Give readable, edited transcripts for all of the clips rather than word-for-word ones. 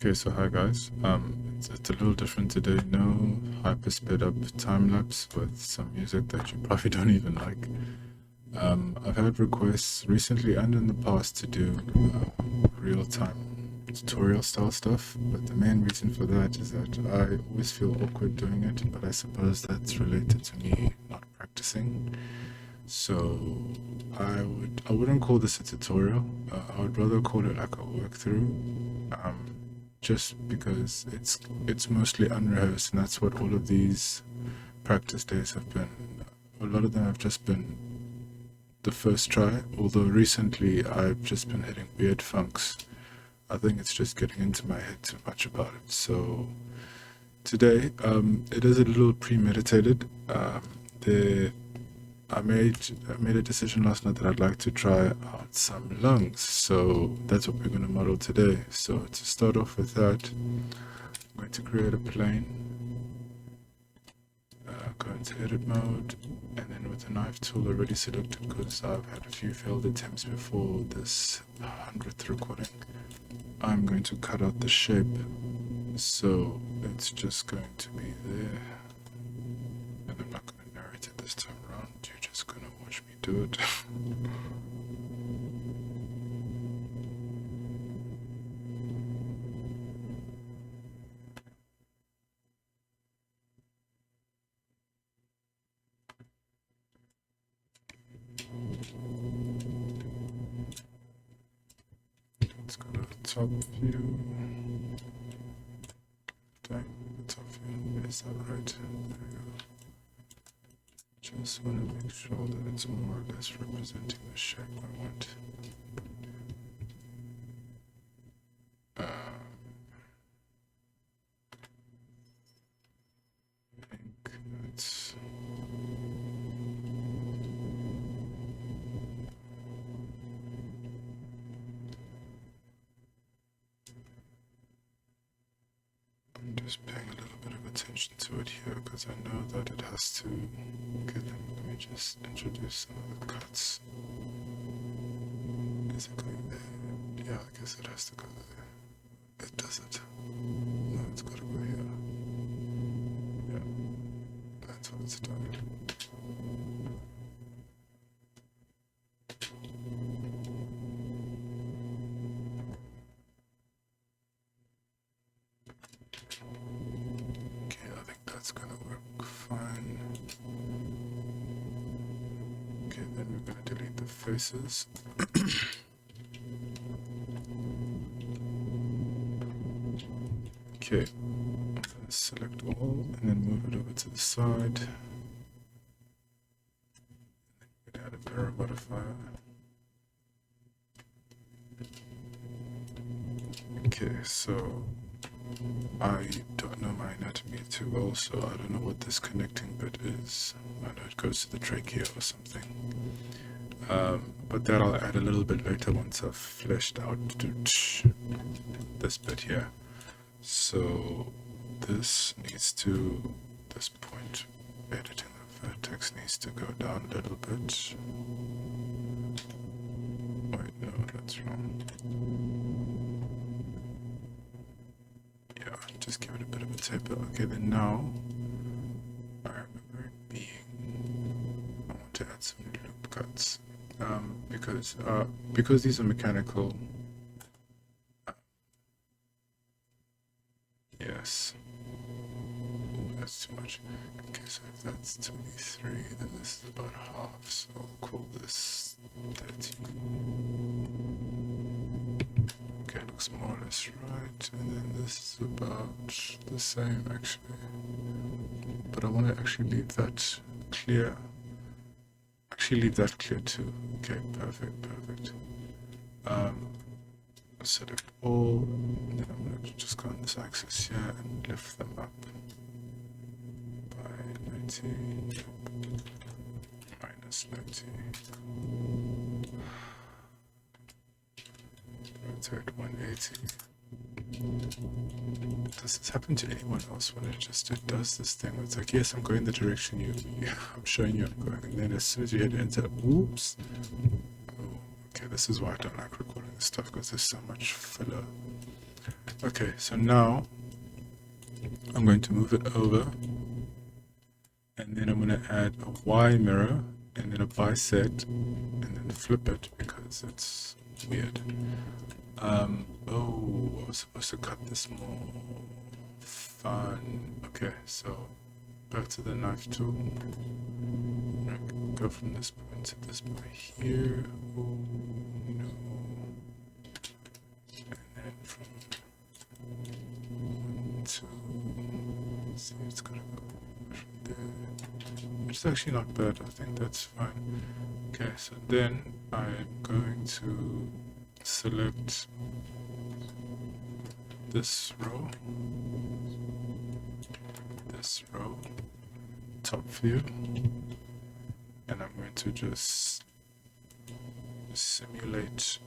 Okay, so hi guys. It's a little different today. No hyper sped up time lapse with some music that you probably don't even like. I've had requests recently and in the past to do real time tutorial style stuff, but the main reason for that is that I always feel awkward doing it, but I suppose that's related to me not practicing. So I wouldn't call this a tutorial. I would rather call it like a walkthrough. Just because it's mostly unrehearsed, and that's what all of these practice days have been. A lot of them have just been the first try, although recently I've just been hitting weird funks. I think it's just getting into my head too much about it. So today, it is a little premeditated. The I made a decision last night that I'd like to try out some lungs, so that's what we're going to model today. So to start off with that, I'm going to create a plane, go into edit mode, and then with the knife tool already selected because I've had a few failed attempts before this 100th recording, I'm going to cut out the shape, so it's just going to be there, and I'm not going to narrate it this time around, you're just going to watch me do it. Let's go to the top view. Dang, the top view. Is that right? There we go. Just want to make sure that it's more or less representing the shape I want. I think that's... I'm just paying a little bit of attention to it here because I know that it has to... Okay, then let me just introduce some of the cuts. Is it going there? Yeah, I guess it has to go there. It doesn't. No, it's got to go here. Yeah, that's what it's done. Okay, I think that's gonna work fine. Okay, then we're gonna delete the faces. Okay, select all and then move it over to the side. And then add a mirror modifier. Okay, so I don't know my anatomy too well, so I don't know what this connecting bit is. I know it goes to the trachea or something. But that I'll add a little bit later once I've fleshed out this bit here. So this needs to, this point, editing the vertex needs to go down a little bit. Wait, no, that's wrong. Yeah, just give it a bit of a taper. Okay, then now, I remember it being, I want to add some loop cuts. Because these are mechanical, yes. Ooh, that's too much. Okay, so if that's 23, then this is about half, so I'll call this 30. Okay, looks more or less right, and then this is about the same actually. But I want to actually leave that clear. Actually leave that clear too. Okay, perfect. Select all, and then I'm going to just go on this axis here and lift them up by 90, minus 90. Rotate 180. Does this happen to anyone else when it does this thing? It's like, yes, I'm going the direction I'm showing you I'm going, and then as soon as you hit enter, oops. Oh, okay. Okay, this is why I don't like recording this stuff, because there's so much filler. Okay, so now I'm going to move it over, and then I'm going to add a Y mirror, and then a bisect, and then flip it because it's weird. Oh, I was supposed to cut this more. Fun. Okay, so back to the knife tool. Go from this point to this point here. Oh no. And then from 1, 2. See, it's gonna go from there. Which is actually not bad. I think that's fine. Okay, so then I'm going to select this row, top view, and I'm going to just simulate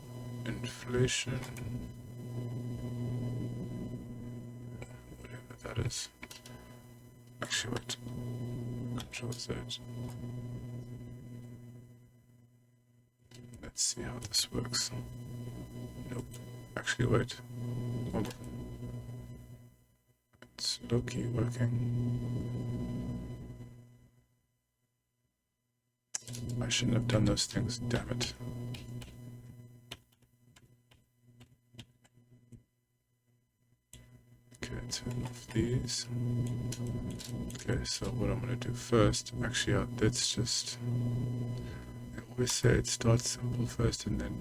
inflation, whatever that is. Actually, wait, Control Z. Let's see how this works. Nope. Actually, wait. Hold on. It's low-key working. I shouldn't have done those things, damn it. Okay, turn off these. Okay, so what I'm going to do first, actually, let's just... I always say it starts simple first and then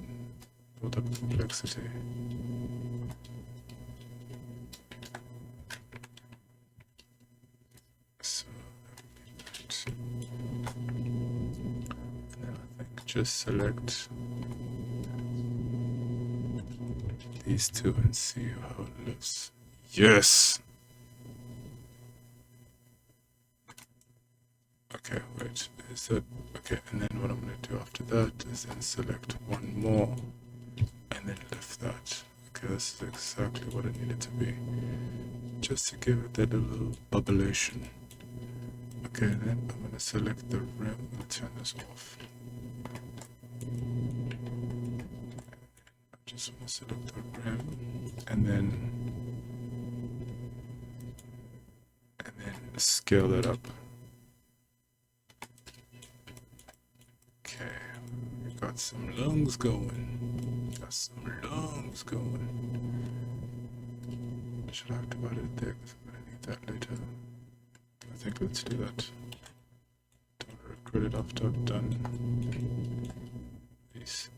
build up complexity. So and then I think just select these two and see how it looks. Yes! Okay, wait, is that okay? And then what I'm going to do after that is then select one more and then lift that. Okay, this is exactly what it needed to be, just to give it that little bubblation. Okay, then I'm going to select the rim and turn this off. I just want to select the rim and then scale that up. Got some lungs going. Should I have divided it there? Because I'm going to need that later. I think let's do that. Don't regret it after I've done these.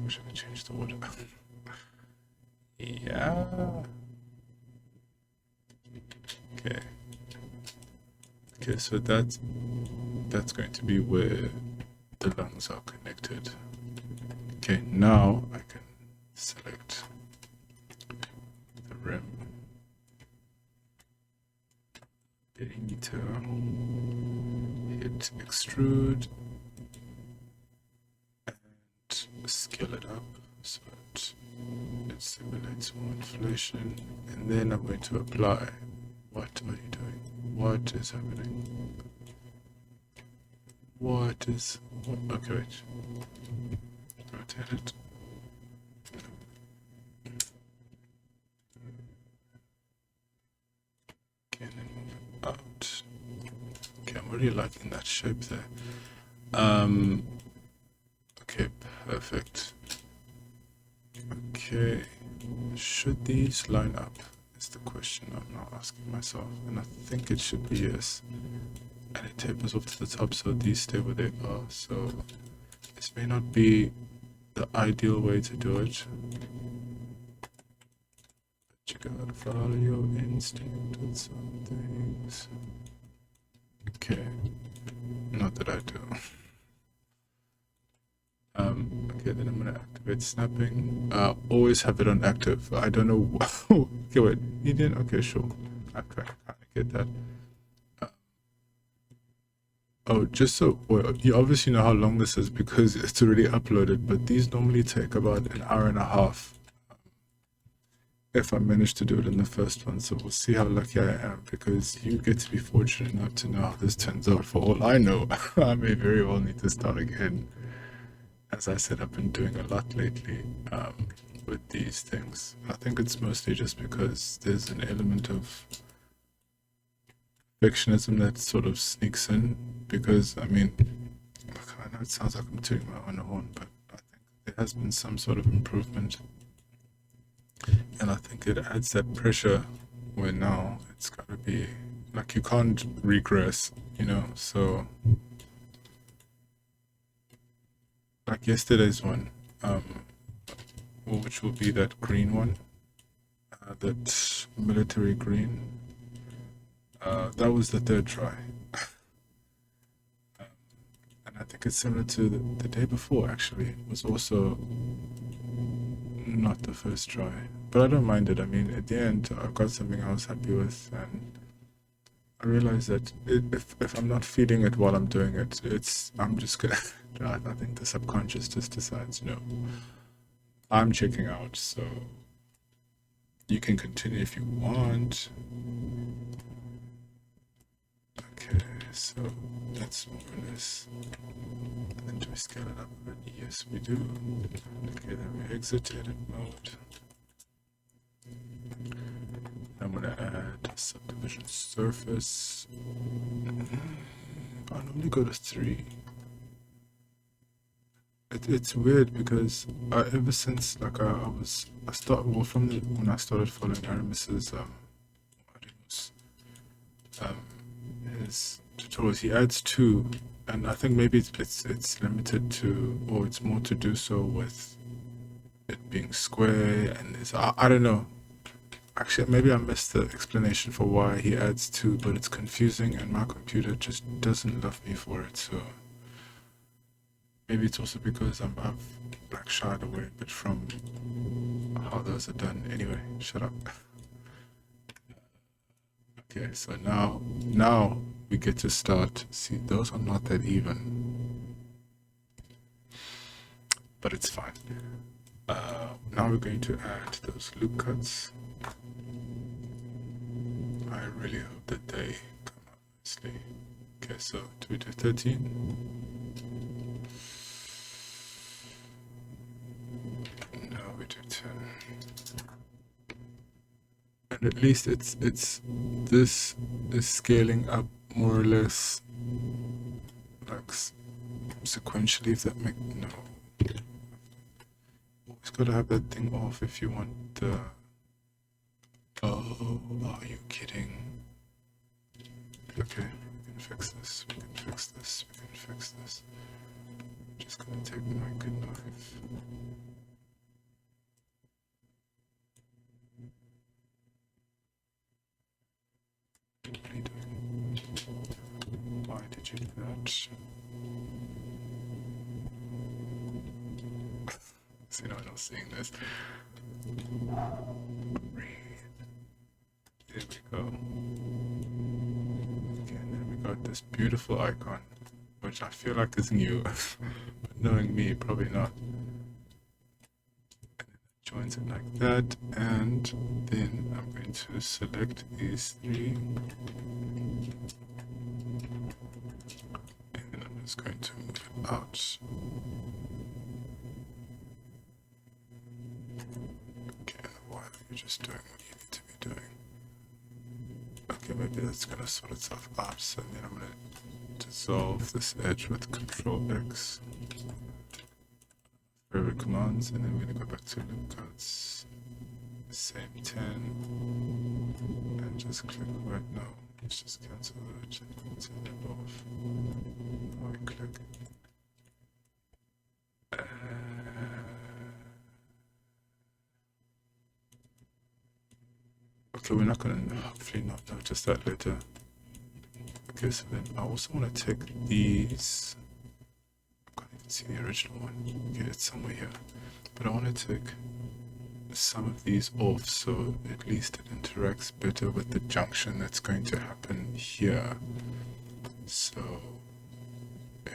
Should I change the order? Yeah. Okay. Okay, so that's going to be where the lungs are connected. Okay, now I can select the rim, perimeter, hit extrude, and scale it up so that it simulates more inflation. And then I'm going to apply. What are you doing? What is happening? Okay, wait. Rotate it. Okay, and then move it out. Okay, I'm really liking that shape there. Okay, perfect. Okay, should these line up? Is the question I'm now asking myself, and I think it should be yes. And it tapers off to the top, so these stay where they are. So this may not be the ideal way to do it, but you gotta follow your instinct with some things. Okay, not that I do. Okay, then I'm gonna activate snapping. Always have it on active. I don't know. Okay, wait, you didn't? Okay, sure. I kind of get that. Oh, just so, well, you obviously know how long this is because it's already uploaded, but these normally take about an hour and a half. if I manage to do it in the first one. So we'll see how lucky I am, because you get to be fortunate enough to know how this turns out. For all I know, I may very well need to start again. As I said, I've been doing a lot lately with these things. I think it's mostly just because there's an element of perfectionism that sort of sneaks in. Because, I mean, I know it sounds like I'm tooting my own horn, but I think there has been some sort of improvement. And I think it adds that pressure where now it's got to be like you can't regress, So, like yesterday's one, which will be that green one, that military green. That was the third try. And I think it's similar to the day before, actually. It was also not the first try. But I don't mind it. I mean, at the end, I got something I was happy with, and I realized that if I'm not feeding it while I'm doing it, I'm just gonna. I think the subconscious just decides, I'm checking out. So you can continue if you want. Okay, so that's more or less. And then do we scale it up a bit? Yes, we do. Okay, then we exit edit mode. I'm gonna add subdivision surface. I normally go to 3. It's weird because ever since like I started when I started following Aramis's his tutorials, he adds 2, and I think maybe it's limited to, or it's more to do so with it being square, and I don't know. Actually, maybe I missed the explanation for why he adds 2, but it's confusing, and my computer just doesn't love me for it. So maybe it's also because I've like shied away a bit from how those are done. Anyway, shut up. Okay, so now we get to start. See, those are not that even, but it's fine. Now we're going to add those loop cuts. I really hope that they come out nicely. Okay, so do we do 13? No, we do 10. And at least this is scaling up more or less like sequentially, if that makes no. Always gotta have that thing off if you want the. Oh, are you kidding? Okay, we can fix this. We can fix this. We can fix this. I'm just gonna take my good knife. What are you doing? Why did you do that? See, no, I'm not seeing this. Breathe. There we go. Okay, and then we got this beautiful icon, which I feel like is new, but knowing me, probably not. And then it joins it like that, and then I'm going to select these 3. And then I'm just going to move it out. Okay, why are you just doing what you need to be doing? Okay, maybe that's gonna sort itself out. So then I'm gonna dissolve this edge with Control X. Favorite commands, and then we're gonna go back to loop cuts. Same 10, and just click right now. Let's just cancel that. Turn that off. Right click. Okay, we're not gonna hopefully not notice that later. Okay, so then I also want to take these. I can't even see the original one. Okay, it's somewhere here. But I want to take some of these off so at least it interacts better with the junction that's going to happen here. So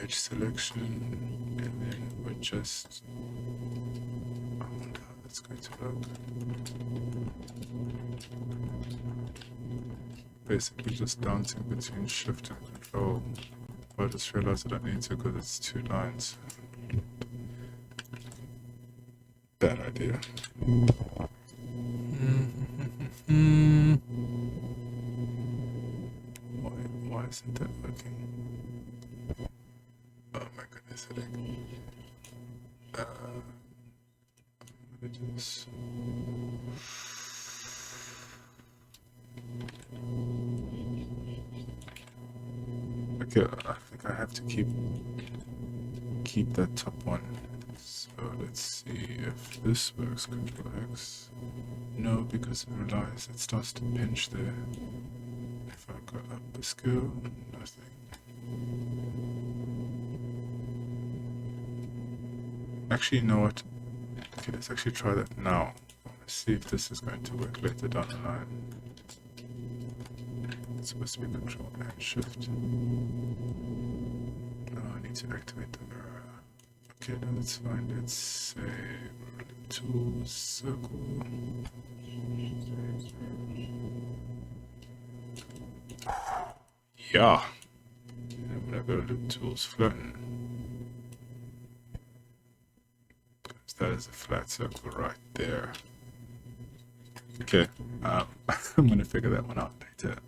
edge selection, and then we're just. I wonder how that's going to look. Basically just dancing between shift and control. But I just realized that I need to because it's 2 lines. Bad idea. Why isn't that working? Oh my goodness, just... Okay, I think I have to keep that top one. So let's see if this works. Control X. No, because it starts to pinch there. If I go up the scale, nothing. Actually, you know what? Okay, let's actually try that now. Let's see if this is going to work later down the line. It's supposed to be Control and Shift. No, I need to activate the mirror. Okay, no, that's fine. Let's say Tools, Circle. Yeah. I'm gonna go to Tools, Flatten. That is a flat circle right there. Okay, I'm gonna figure that one out later.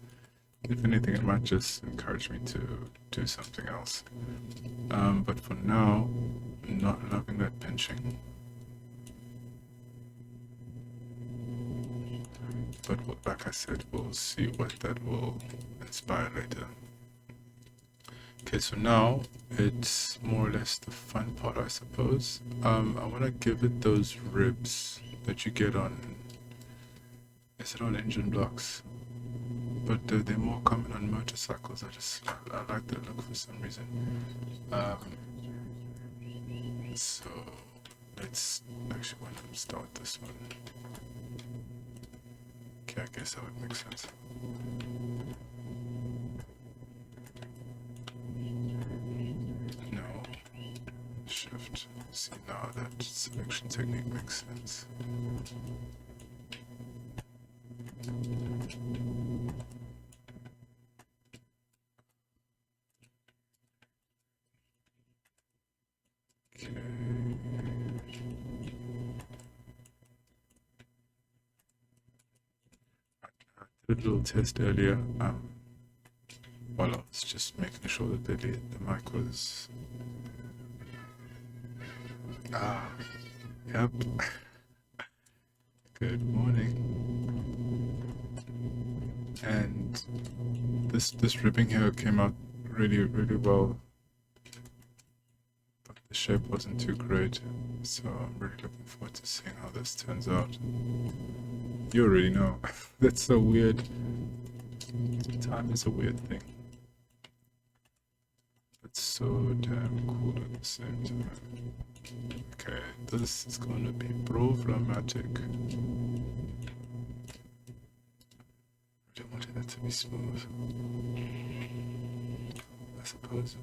If anything, it might just encourage me to do something else. But for now, I'm not loving that pinching. But like I said, we'll see what that will inspire later. Okay, so now it's more or less the fun part, I suppose. I want to give it those ribs that you get on, is it on engine blocks? But they're more common on motorcycles. I like that look for some reason. So let's actually want to start this one. Okay, I guess that would make sense. No. Shift. See, now that selection technique makes sense. Okay. I did a little test earlier. While I was just making sure that the mic was. Yep. Good morning. And this ribbing here came out really well. But the shape wasn't too great. So I'm really looking forward to seeing how this turns out. You already know. That's so weird. Time is a weird thing. It's so damn cool at the same time. Okay, this is gonna be problematic. I don't want that to be smooth. I suppose.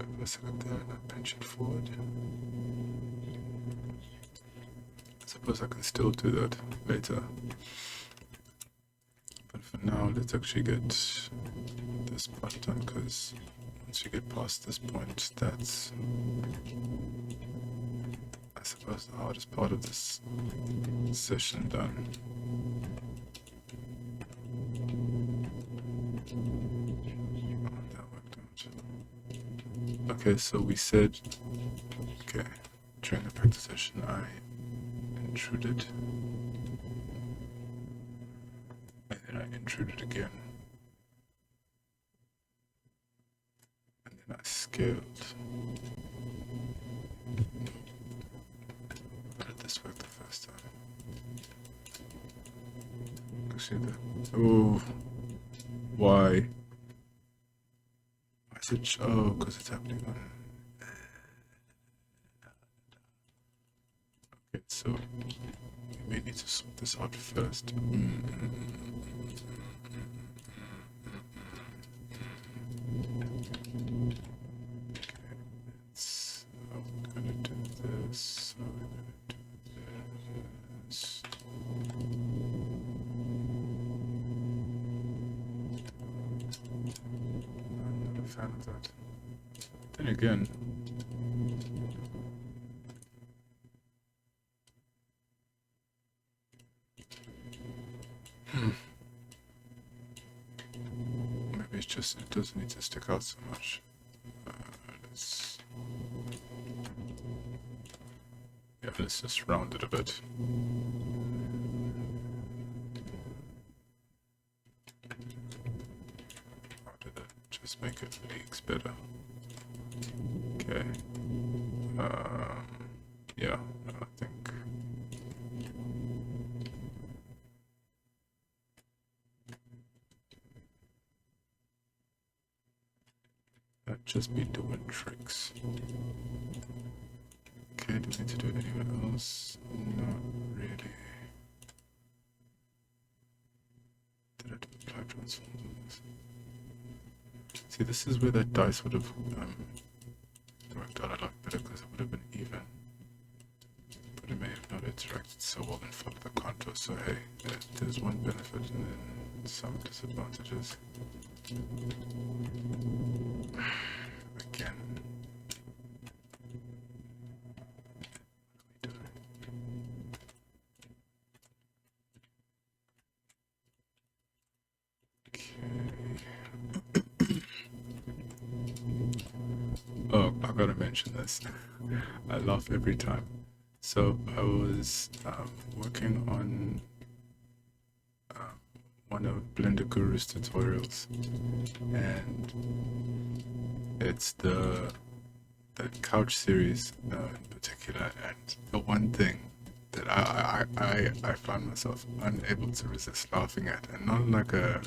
If I select that and I pinch it forward. I suppose I can still do that later. But for now, let's actually get this part done, because once you get past this point, that's, I suppose, the hardest part of this session done. Oh, that worked out. Okay, so we said, okay, during the practice session, I intruded. And then I intruded again. And then I scaled. How did this work the first time? Actually, oh, why? Why is it? Oh, because it's happening on. Okay, so we may need to sort this out first. Okay, that's how we're gonna do fan of that. Then again, maybe it's just, it doesn't need to stick out so much. Let's just round it a bit. How did it just make it leaks better? Okay. Yeah, I think. That'd just be doing tricks. Okay, do we need to do it anywhere else? Not really. Did I do apply transforms? See, this is where that dice would have worked out a lot better because it would have been even. But it may have not interacted so well and followed the contour, so hey, there's one benefit and then some disadvantages. Again. Oh, I gotta mention this. I laugh every time. So I was working on one of Blender Guru's tutorials, and it's the couch series in particular. And the one thing that I found myself unable to resist laughing at, and not like a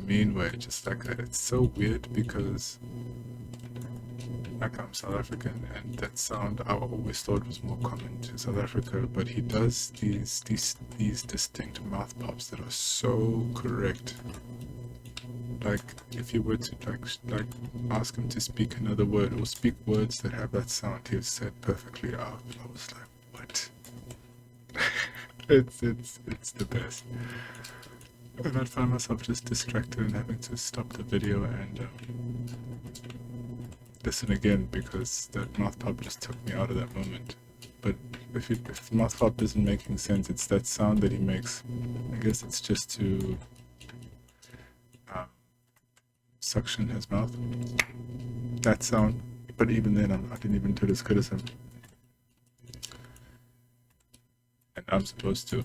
mean way, just like it's so weird because. Like I'm South African, and that sound I always thought was more common to South Africa, but he does these distinct mouth pops that are so correct. Like if you were to like ask him to speak another word or speak words that have that sound, he would say it perfectly out. I was like, what? it's the best. And I'd find myself just distracted and having to stop the video and listen again because that mouth pop just took me out of that moment. But if the mouth pop isn't making sense, it's that sound that he makes. I guess it's just to suction his mouth. That sound. But even then, I didn't even do this criticism. And I'm supposed to.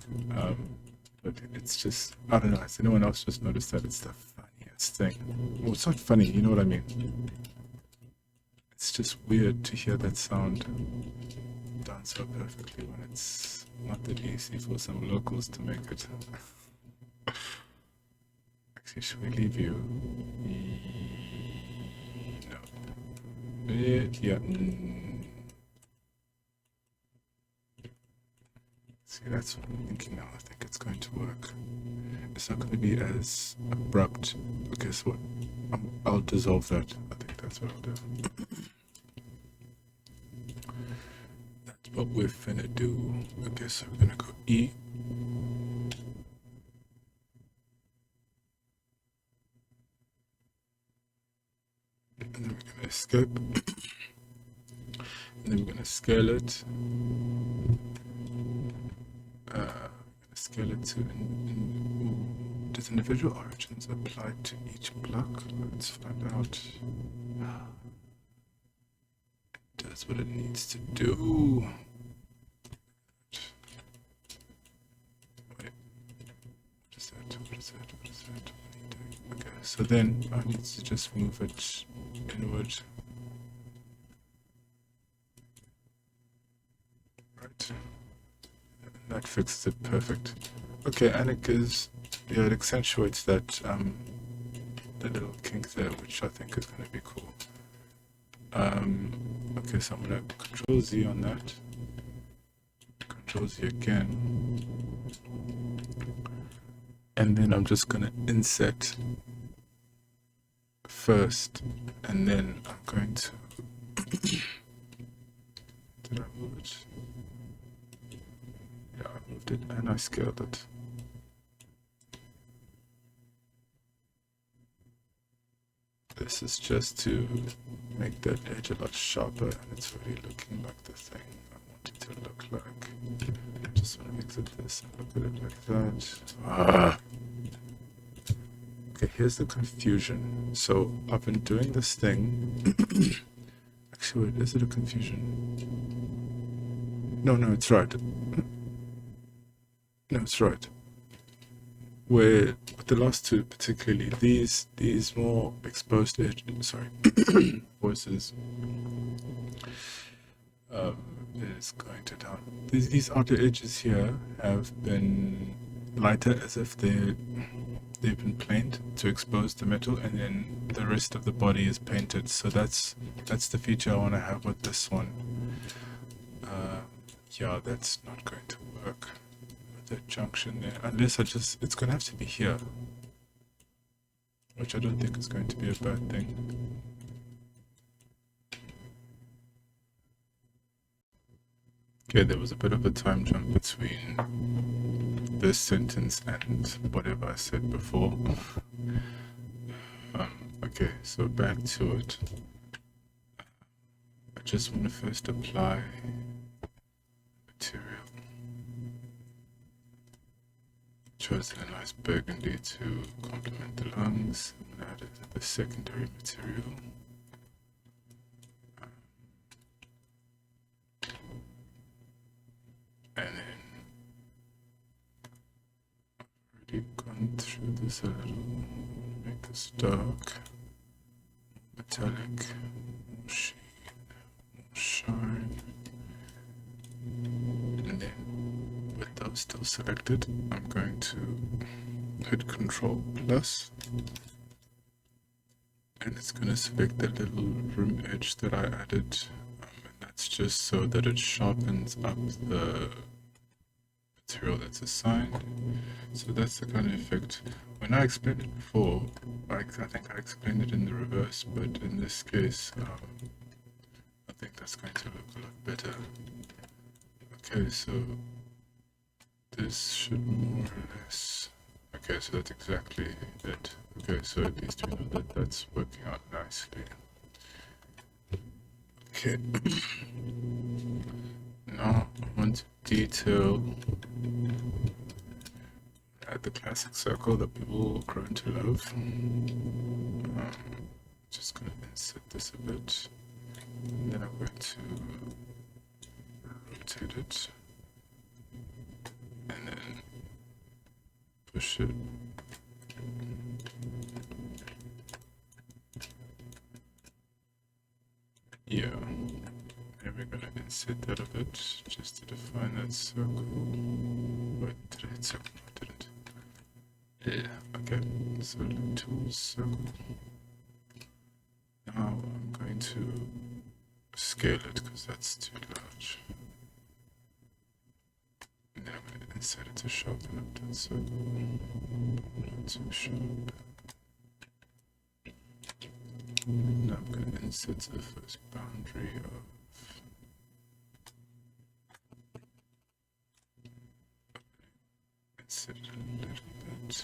But it's just, I don't know, has anyone else just noticed that it's the funniest thing? Well, it's not funny, you know what I mean? It's just weird to hear that sound done so perfectly when it's not that easy for some locals to make it. Actually, should we leave you? No. Yeah. See, that's what I'm thinking now. I think it's going to work. It's not going to be as abrupt. But guess what? I'll dissolve that. I think that's what I'll do. That's what we're finna do. I guess I'm gonna go E. And then we're gonna escape. And then we're gonna scale it. Scale it to does individual origins apply to each block? Let's find out. It does what it needs to do. Wait, what is that? What is that? What is that? Okay, so then I need to just move it inward. Right. That fixes it perfect. Okay, and it gives, yeah, it accentuates that the little kink there, which I think is going to be cool. Okay, so I'm going to Control Z on that. Control Z again. And then I'm just going to inset first, and then I'm going to did I move it? Yeah, I moved it and I scaled it. This this is just to make that edge a lot sharper, and it's already looking like the thing I want it to look like. I just want to exit this and look at it like that. Okay, here's the confusion. So I've been doing this thing. Actually, wait, is it a confusion? No, it's right. No, it's right. Where with the last two, particularly these more exposed edges, voices, is going to down. These outer edges here have been lighter, as if they've been planed to expose the metal, and then the rest of the body is painted. So that's the feature I want to have with this one. Yeah, that's not going to work with that junction there, unless it's gonna have to be here, which I don't think is going to be a bad thing. Okay, there was a bit of a time jump between this sentence and whatever I said before. Okay, so back to it. I just want to first apply material. Chosen a nice burgundy to complement the lungs, and added the secondary material. And then already gone through this a little. Make this dark, metallic, more sheen, more shine. And then with those still selected, I'm going to hit Control Plus, and it's going to select the little rim edge that I added, and that's just so that it sharpens up the material that's assigned. So that's the kind of effect. When I explained it before, I think I explained it in the reverse, but in this case, I think that's going to look a lot better. Okay, so this should more or less... Okay, so that's exactly it. Okay, so at least we know that that's working out nicely. Okay. Now I want to detail, add the classic circle that people have grown to love. Just going to insert this a bit, and then I'm going to rotate it, and then push it. Yeah, and we're going to insert that a bit just to define that circle. Wait, did I hit circle? I didn't. Yeah, okay, so tools, circle. Now I'm going to scale it because that's too large. And then I'm going to insert it to sharpen up that circle. Not too sharp. Now I'm going to insert the first boundary of insert it a little bit.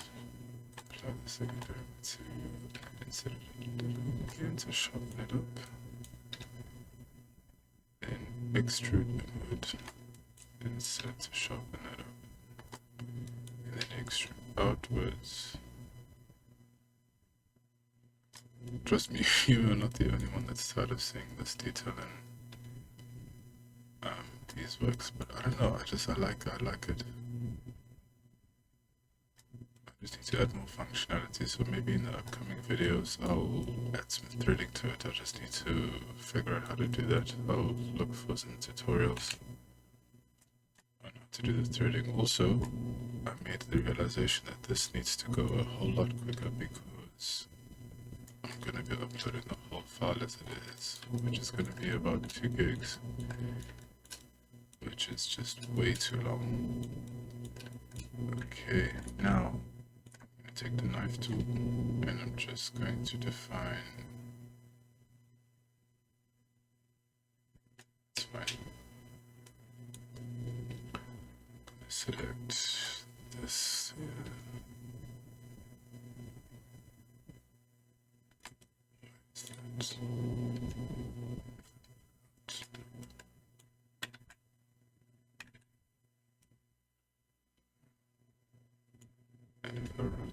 Apply the secondary material. Insert it a little again to sharpen it up. Then extrude inward. Insert to sharpen that up. And then extrude outwards. Trust me, you are not the only one that's tired of seeing this detail in these works, but I don't know, I like it. I just need to add more functionality, so maybe in the upcoming videos I'll add some threading to it. I just need to figure out how to do that. I'll look for some tutorials on how to do the threading. Also, I made the realization that this needs to go a whole lot quicker because I'm going to be uploading the whole file as it is, which is going to be about 2 gigs, which is just way too long. Okay, now I'm going to take the knife tool and I'm just going to define, it's fine. I'm going to select this here.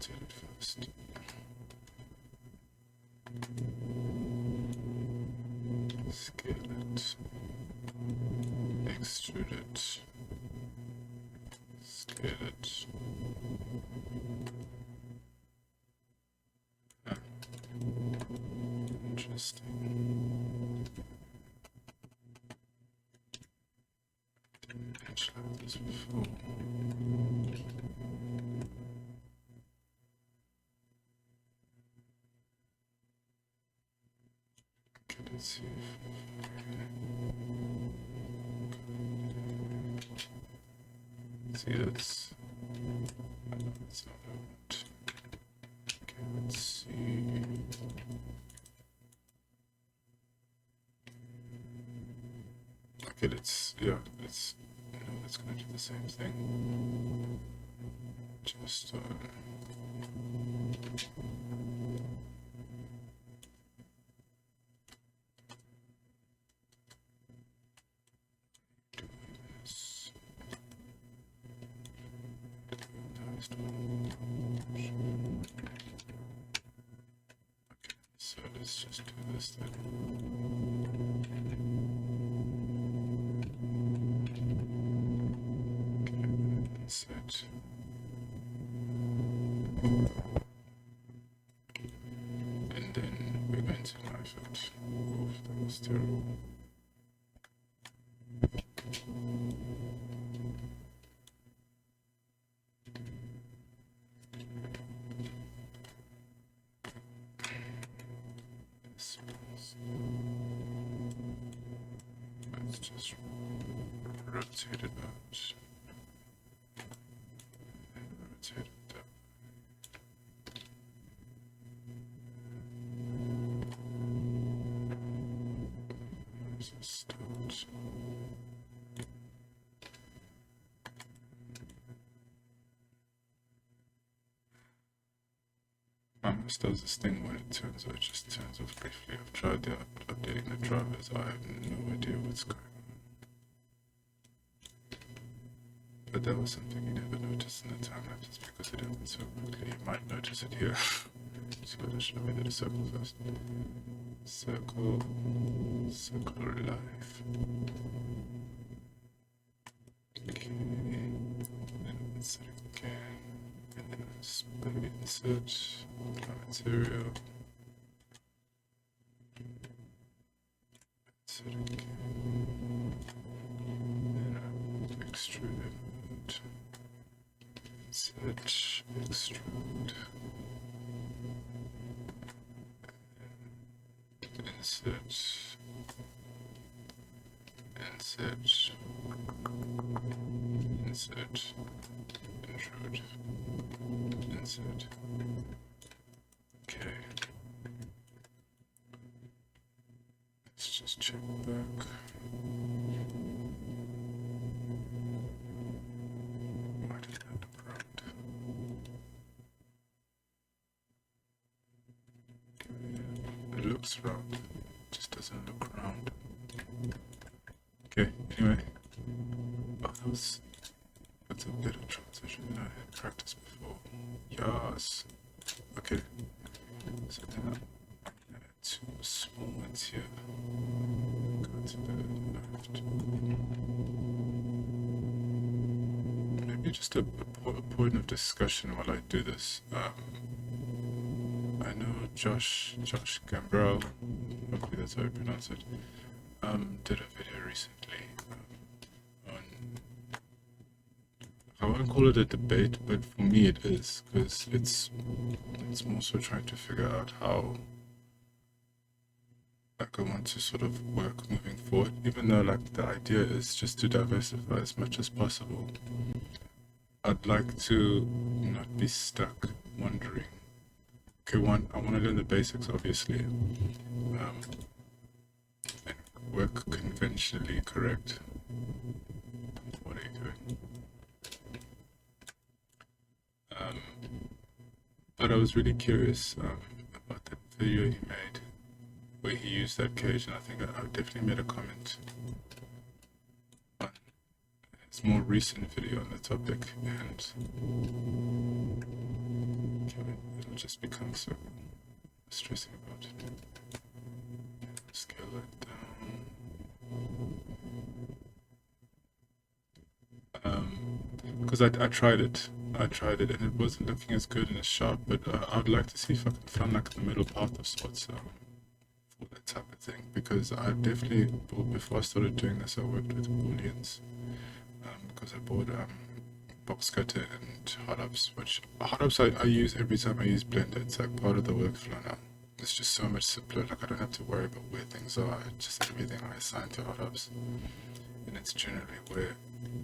rotate it first. Scale it. Extrude it. Scale it. Ah. Interesting. Didn't edge like this before. Okay, let's see if see that's not out. Okay, let's see. Okay, let's gonna do the same thing. Just do this. Last one. Okay, so let's just do this then. Set. And then we're going to knife it. Oof, that was terrible. Let's just rotate it out. Rotate it up. Where's the start? This does this thing when it turns out, it just turns off briefly. I've tried updating the drivers. I have no idea what's going on. But that was something you never noticed in the time lapse, just because it happened so quickly. You might notice it here. Just gotta show me that a circle first. Circle life. Okay, then insert again, and then insert material. Insert again, then extrude it. Insert, extrude. Insert, intrude, insert. Okay. Let's just check back. Why did that look round? It looks round, it just doesn't look round. Okay, anyway. Oh, that's a better transition than I had practiced before. Yes. Okay. So then I'm gonna add two small ones here. Go to the left. Maybe just a point of discussion while I do this. I know Josh Gambrell, hopefully that's how you pronounce it, did a video recently on, I won't call it a debate, but for me it is, because it's more so trying to figure out how like I want to sort of work moving forward, even though like the idea is just to diversify as much as possible. I'd like to not be stuck wondering. Okay, one, I want to learn the basics, obviously, and work conventionally correct. What are you doing? But I was really curious about that video he made where he used that cage, and I think I definitely made a comment on this more recent video on the topic, and it'll just become so stressing about it. Scale it down. Because I tried it. And it wasn't looking as good and as sharp, but I'd like to see if I can find like the middle path of sorts for that type of thing. Because I definitely, before I started doing this, I worked with booleans. Because I bought box cutter and hot ups, which hot ups I use every time I use Blender. It's like part of the workflow now. It's just so much simpler. Like I don't have to worry about where things are. Just everything I assign to hot ups, and it's generally where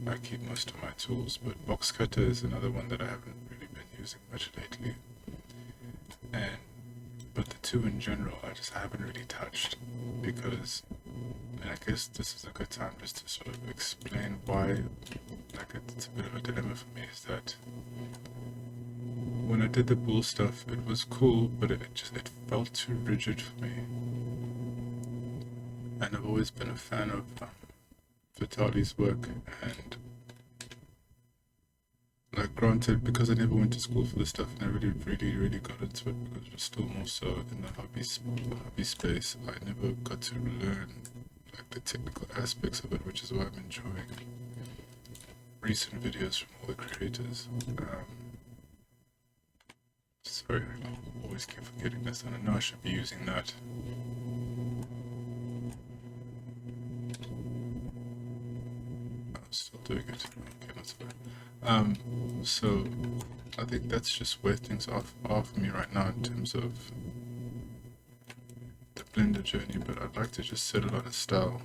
I keep most of my tools. But box cutter is another one that I haven't really been using much lately. But the two in general, I haven't really touched, because, and I guess this is a good time just to sort of explain why, like it's a bit of a dilemma for me, is that when I did the bool stuff, it was cool, but it felt too rigid for me. And I've always been a fan of Vitali's work, and like granted, because I never went to school for this stuff and I really got into it because it was still more so in the hobby space, I never got to learn like the technical aspects of it, which is why I'm enjoying recent videos from all the creators. Sorry, I always keep forgetting this, and I know I should be using that. I'm still doing it. Okay, not so bad. So I think that's just where things are for me right now in terms of the Blender journey, but I'd like to just settle on a style.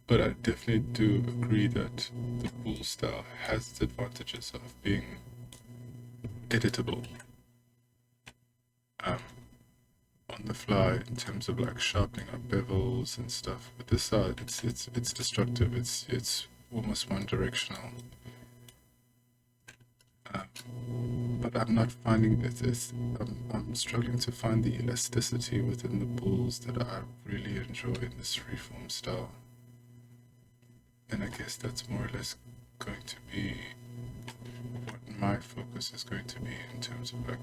But I definitely do agree that the bool style has its advantages of being editable on the fly in terms of like sharpening up bevels and stuff. But this side, it's destructive. It's almost one-directional. But I'm not finding this. I'm struggling to find the elasticity within the bools that I really enjoy in this freeform style. And I guess that's more or less going to be what my focus is going to be in terms of like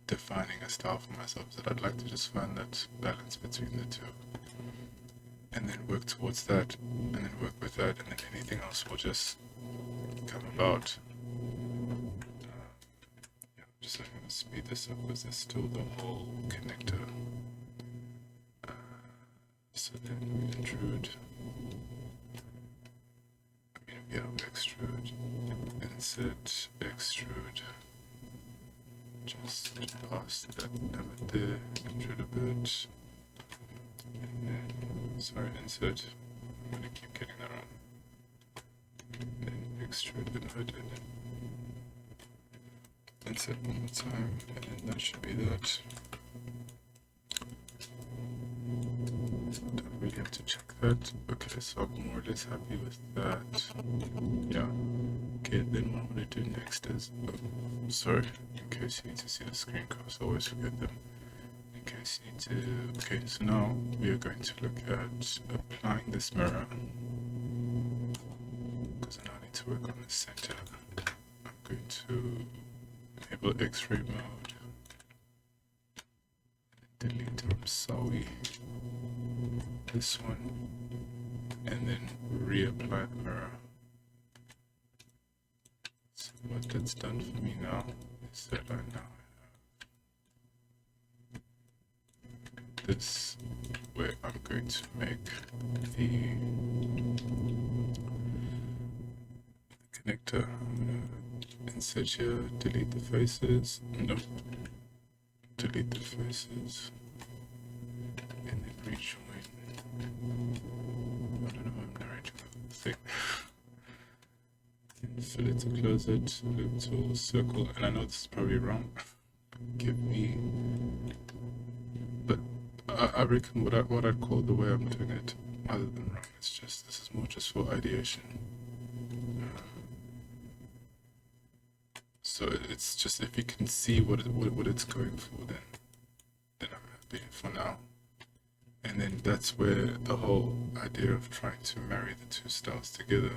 defining a style for myself, that I'd like to just find that balance between the two. And then work towards that, and then work with that, and then anything else will just come about. Yeah, just I'm going to speed this up because there's still the whole connector. So then we intrude. We extrude, insert, extrude. Just past that limit there, intrude a bit. Sorry, insert. I'm gonna keep getting that wrong. Then extrude inward, and then insert one more time, and then that should be that. Don't really have to check that. Okay, so I'm more or less happy with that. Yeah. Okay, then what I'm gonna do next is, sorry, in case you need to see the screen caps, I always forget them. Okay, so now we are going to look at applying this mirror, because I now need to work on the center. I'm going to enable X-ray mode, delete from Sawi, this one, and then reapply the mirror. So what that's done for me now is that I now this where I'm going to make the connector. I'm going to insert here, delete the faces, nope, delete the faces, and then rejoin. I don't know if I'm narrating the thing. Fill it to close it, loop tool, circle, and I know this is probably wrong. Give me, but I reckon what I'd call the way I'm doing it, other than wrong, it's just, this is more just for ideation. So it's just, if you can see what it's going for, then I'm happy for now. And then that's where the whole idea of trying to marry the two styles together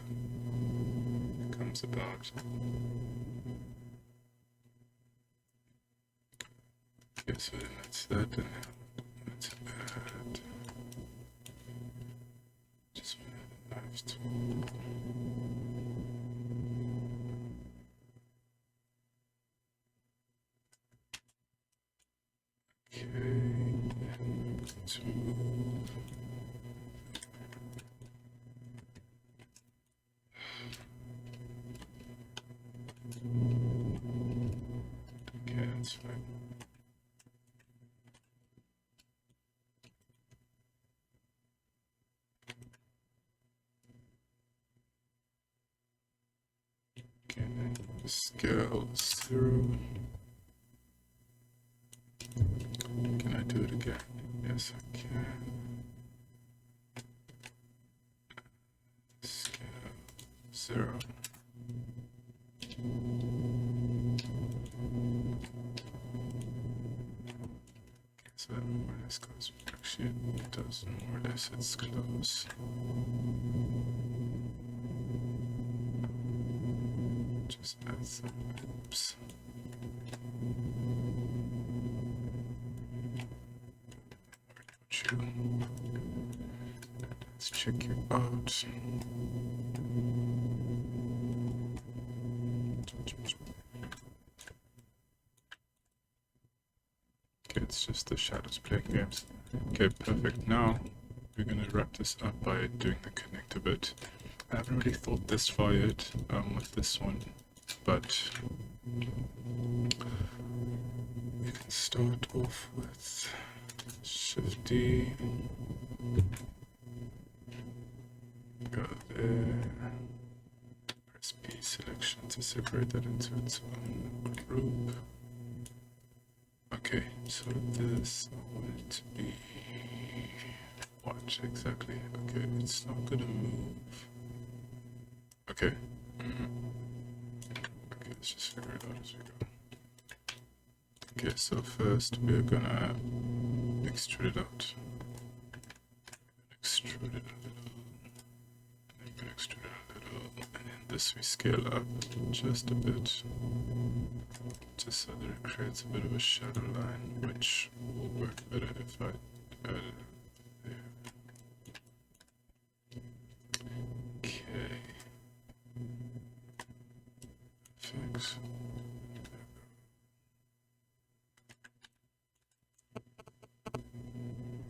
comes about. Okay, so then that's that, and now let's add just one of the knives tool. Okay, and to okay, that's fine. Okay, then scale 0. Can I do it again? Yes, I can. Scale 0. So that more or less goes, actually it does more or less, it's close. Just add some loops. Let's check you out. Okay, it's just the shadows playing games. Okay, perfect. Now we're gonna wrap this up by doing the connector bit. I haven't really thought this far yet with this one, but we can start off with Shift D, go there, press P selection to separate that into its own group. Okay, so this I want it to be, watch exactly, okay, it's not gonna move. Okay. Okay, let's just figure it out as we go. Okay, so first we're gonna extrude it out. Extrude it a little. And then we're gonna extrude it a little. And then this we scale up just a bit. Just so that it creates a bit of a shadow line, which will work better if I add it there. Okay. Fix.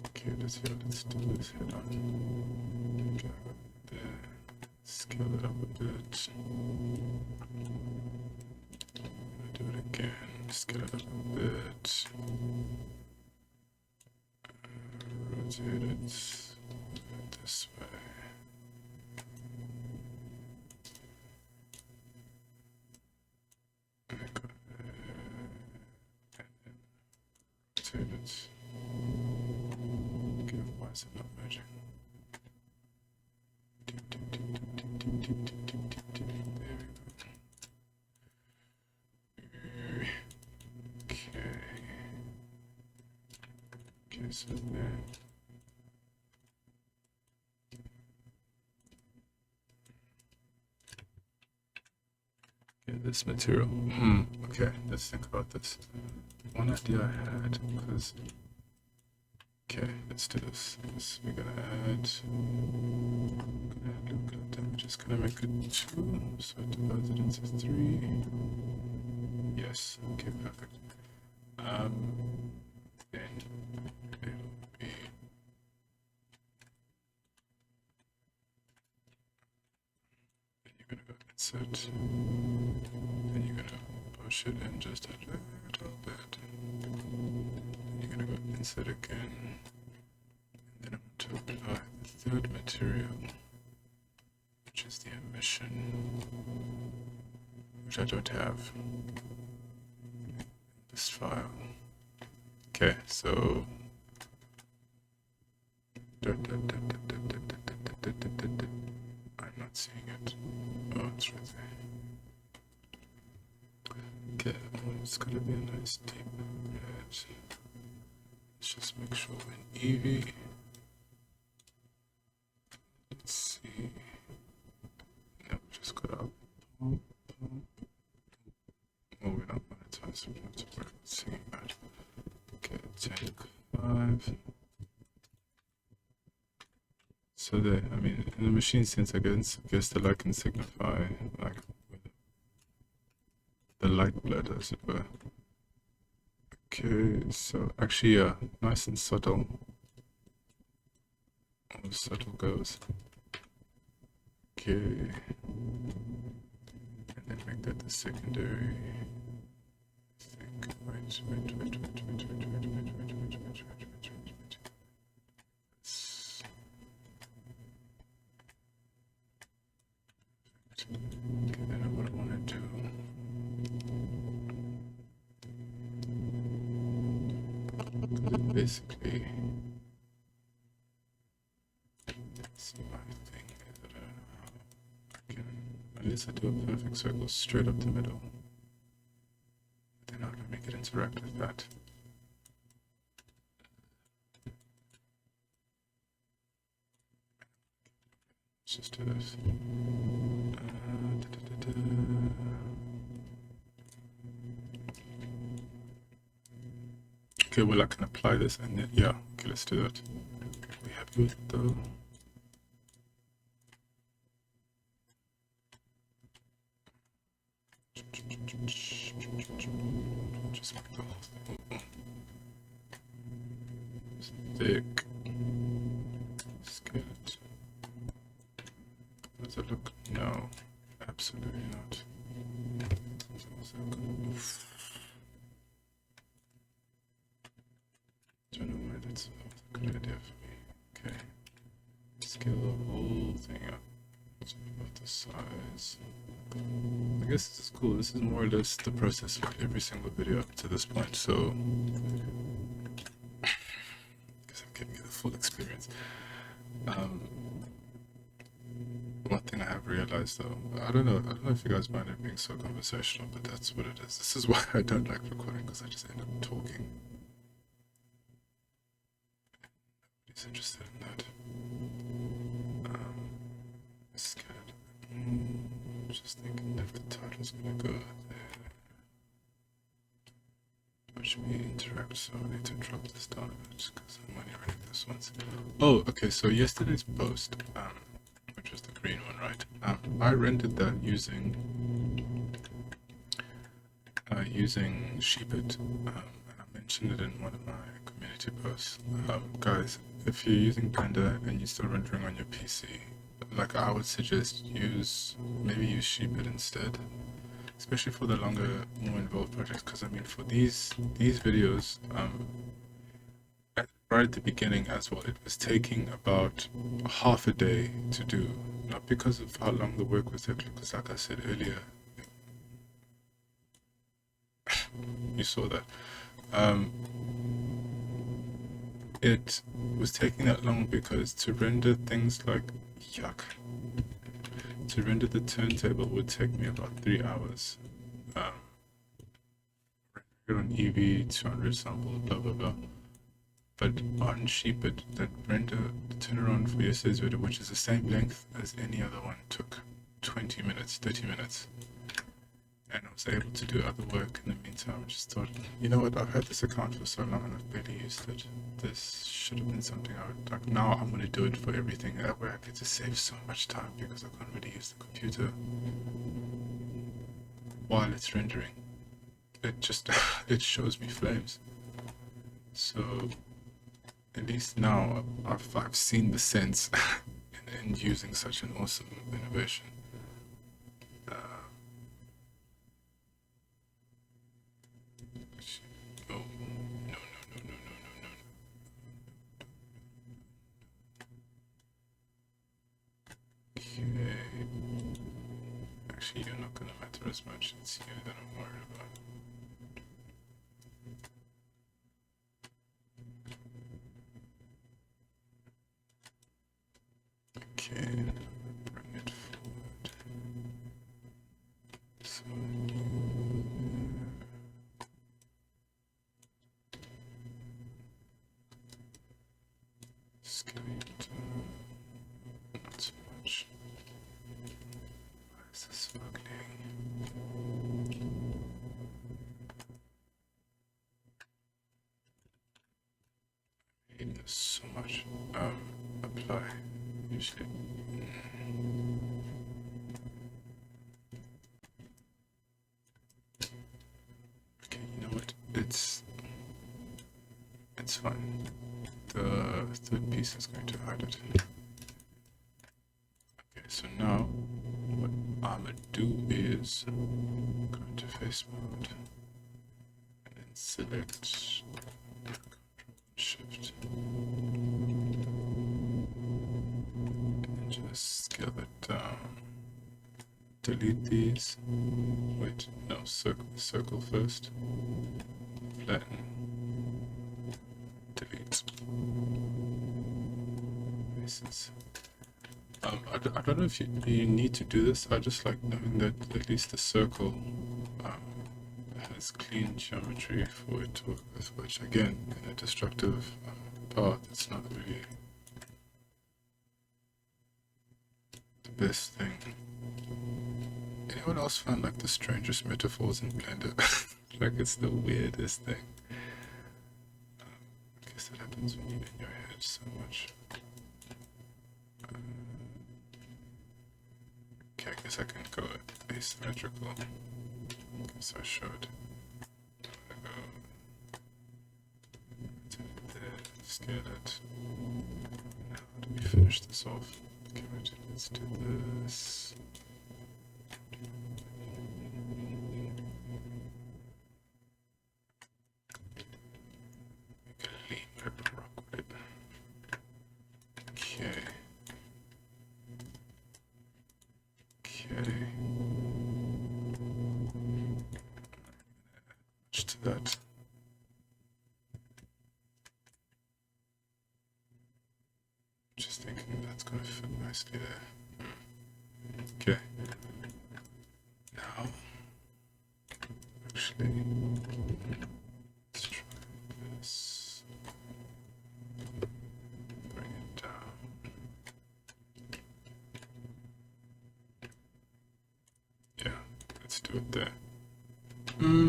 Okay, let's do this head on. Okay, there. Scale it up a bit. Do it again. Scale it up a bit. Rotate it this way. And then go there. And then rotate it. Okay, why is it not merging? There we go. Okay, so then this material. Okay, let's think about this. One idea I had, because okay, let's do this. We're gonna add look, I'm just gonna make it 2, so it divides it into 3. Yes, okay, perfect. Then it'll be then you're gonna go insert. Then you're gonna push it in just a little bit. Then you're gonna go insert again. And then I'm going to apply the third material, which is the emission, which I don't have in this file. Okay, so I'm not seeing it. Oh, it's right there. Okay, it's gonna be a nice deep red. Let's just make sure we're in Eevee. So there, I mean, in the machine sense, I guess the light can signify like the light bled, as it were. Okay, so actually, yeah, nice and subtle. All subtle goes. Okay, and then make that the secondary. Wait. Okay, then what I want to do. Basically, see my thing is that I can, unless I do a perfect circle straight up the middle, then how do I make it interact with that? Let's just do this. Okay, well I can apply this and then, yeah, okay, let's do that. Are we happy with it though? Just make the whole thing thick. Scale it. Does it look? No, absolutely not. Oof. Don't know why that's a good idea for me. Okay, scale the whole thing up. So about the size. I guess this is cool. This is more or less the process of every single video up to this point. So, because I'm giving you the full experience. One thing I have realized though, I don't know if you guys mind it being so conversational, but that's what it is. This is why I don't like recording, because I just end up talking. Nobody's interested in that. Scared. Just thinking if the title's gonna go there. Watch me interact, so I need to drop this down a bit because I'm only running this once. Oh, okay, so yesterday's post, which was the green one, right? I rendered that using Sheepit, and I mentioned it in one of my community posts. Guys, if you're using Blender and you're still rendering on your PC, like I would suggest maybe use Sheepit instead, especially for the longer, more involved projects. Because I mean, for these videos, right at the beginning as well, it was taking about half a day to do, not because of how long the work was taking, because like I said earlier, you saw that. It was taking that long because to render things like to render the turntable would take me about 3 hours. On EV 200 sample, blah blah blah. But on Sheepit, that render turnaround for yesterday's video, which is the same length as any other one, took 20 minutes, 30 minutes. And I was able to do other work in the meantime. I just thought, you know what, I've had this account for so long and I've barely used it. This should have been something I would like. Now I'm going to do it for everything. That way I get to save so much time because I can't really use the computer while it's rendering. It just, it shows me flames. So at least now I've seen the sense in using such an awesome innovation. Actually, you're not gonna matter as much. It's you that I'm worried about. Okay, bring it forward. So scale it not so much. Why is this ugly? I hate this so much. Apply. usually. Okay, you know what? It's fine. The third piece is going to hide it. Okay, so now what I'm gonna do is go into face mode and then select Shift and just scale it down. Delete these. Wait, no, circle first. Flatten. Delete. Faces. I don't know if you need to do this. I just like knowing that at least the circle has clean geometry for it to work with, which again, in a destructive path, it's not really the best thing. Anyone else find like the strangest metaphors in Blender? Like it's the weirdest thing. I guess that happens when you're in your head so much. Okay, I guess I can go asymmetrical. Guess I should. Scale it. Now, how do we finish this off? Okay, wait, let's do this. Make a lean web rock with it. Okay. Okay. Much to that. Just thinking that's gonna fit nicely there. Okay. Now, actually, let's try this. Bring it down. Yeah, let's do it there. I'm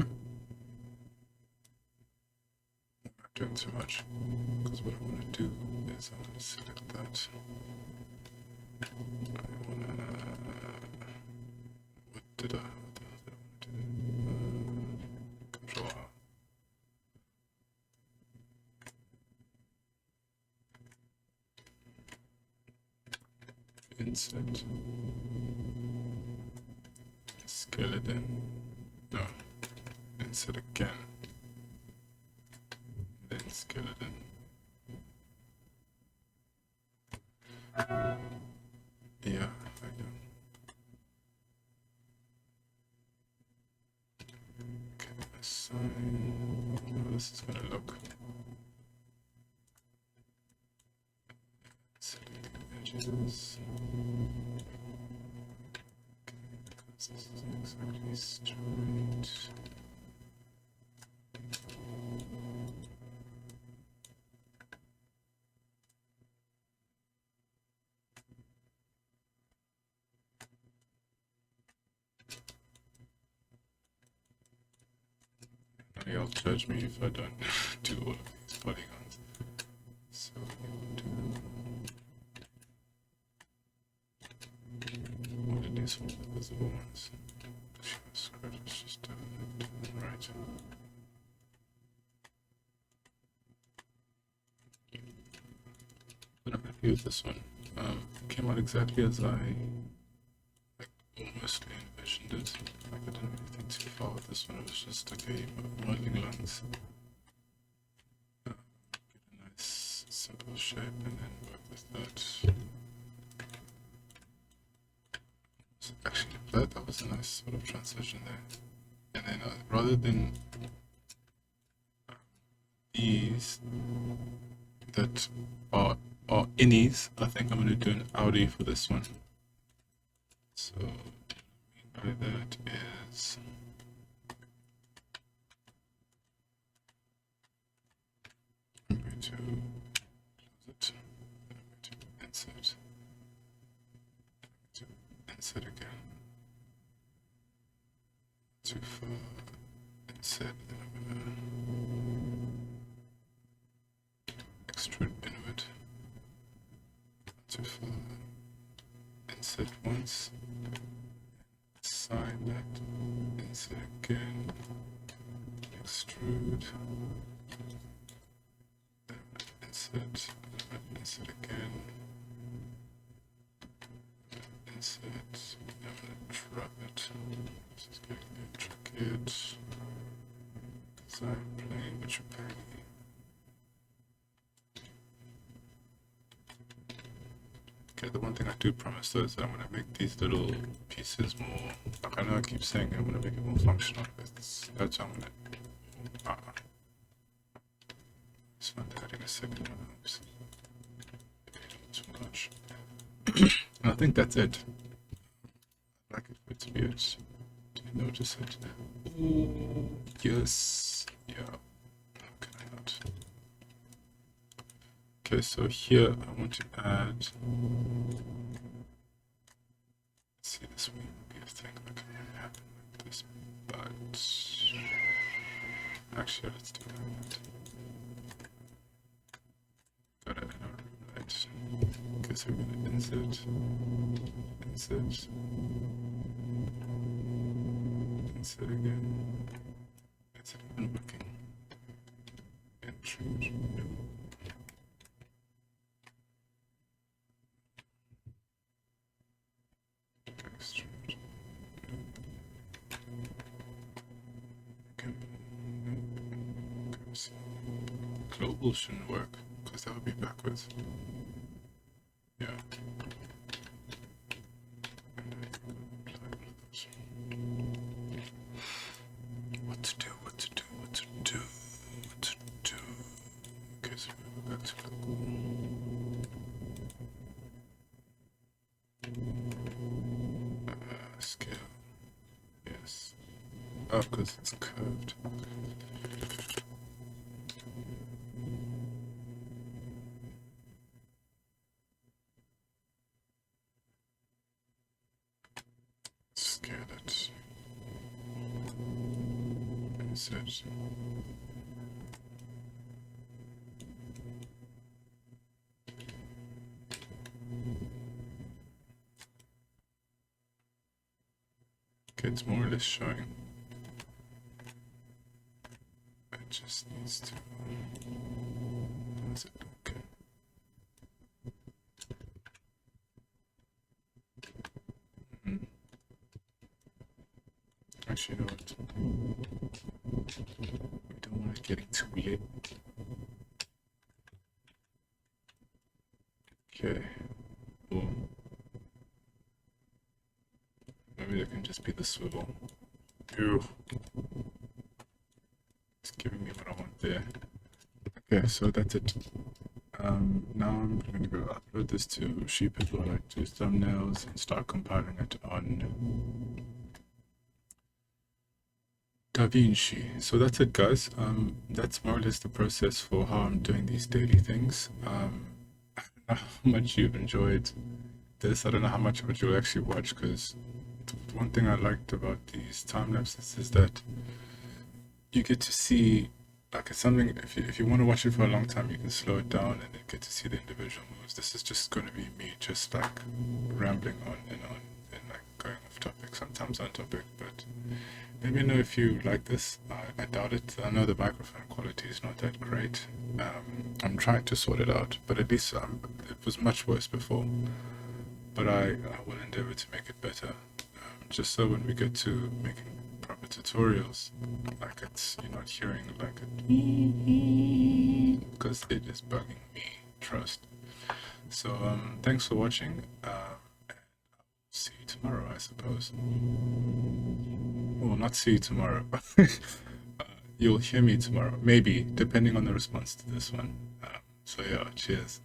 not doing too much, because what I want to do is I want to select that. I want to, what did I want to do? Control R. Insert. Scale it in. No. Insert again. Then scale it in. Yeah, I do. Okay, assign. How this is gonna look. Select the edges. Because this isn't exactly straight. Y'all judge me if I don't do all of these polygons. So what it is for the visible ones. Script is just right. But I'm happy with this one. Came out exactly as I mostly envisioned it. Like I didn't really think too far with this one. It was just okay, modeling lines. Get a nice simple shape and then work with that. So actually, that was a nice sort of transition there. And then rather than these that are innies, I think I'm going to do an outie for this one. So what I mean by that is I'm going to close it, I'm going to insert, insert again, too far, insert, then I'm going to extrude inward, too far. insert once, assign that, insert again, extrude, insert, insert again, insert, I'm gonna drop it, this is going to track it, because I'm playing with your pack. Okay, the one thing I do promise though is that I'm going to make these little pieces more, like I know I keep saying I'm going to make it more functional, but that's what I'm going to, just find that in a second. Oops. Too much. And I think that's it. I'd like it for it to be it. Do you notice it? Oh, yes. Yeah. How can I not? Okay, so here I want to add. Let's see, this will be a thing that can really happen like this, but actually, let's do that. Got it, right. Okay, so we're gonna insert, insert, insert again. It's even working. Intrude. Extrude. Okay. Global shouldn't work because that would be backwards. Yeah. What to do, what to do, what to do, what to do. Okay, so we go back to scale. Yes. Oh, because it's curved. Scale it. Insert. Okay, it's more or less showing. It just needs to. Is it okay? Actually, you know what? We don't want it getting too late. Okay. Boom. Maybe that can just be the swivel. Ew. It's giving me what I want there. Okay, so that's it. Now I'm going to go upload this to Sheepit or like do thumbnails and start compiling it on DaVinci. So that's it, guys. That's more or less the process for how I'm doing these daily things. I don't know how much you've enjoyed this. I don't know how much of it you'll actually watch, because one thing I liked about these time lapses is that you get to see, like, it's something, if you want to watch it for a long time, you can slow it down and then get to see the individual moves. This is just going to be me just like rambling on and like going off topic, sometimes on topic, but let me know if you like this. I doubt it. I know the microphone quality is not that great. I'm trying to sort it out, but at least it was much worse before. But I will endeavor to make it better, just so when we get to making proper tutorials, like you're not hearing like it, because it is bugging me, trust. So thanks for watching, and I'll see you tomorrow, I suppose. Well, not see you tomorrow. You'll hear me tomorrow, maybe, depending on the response to this one. So yeah, cheers.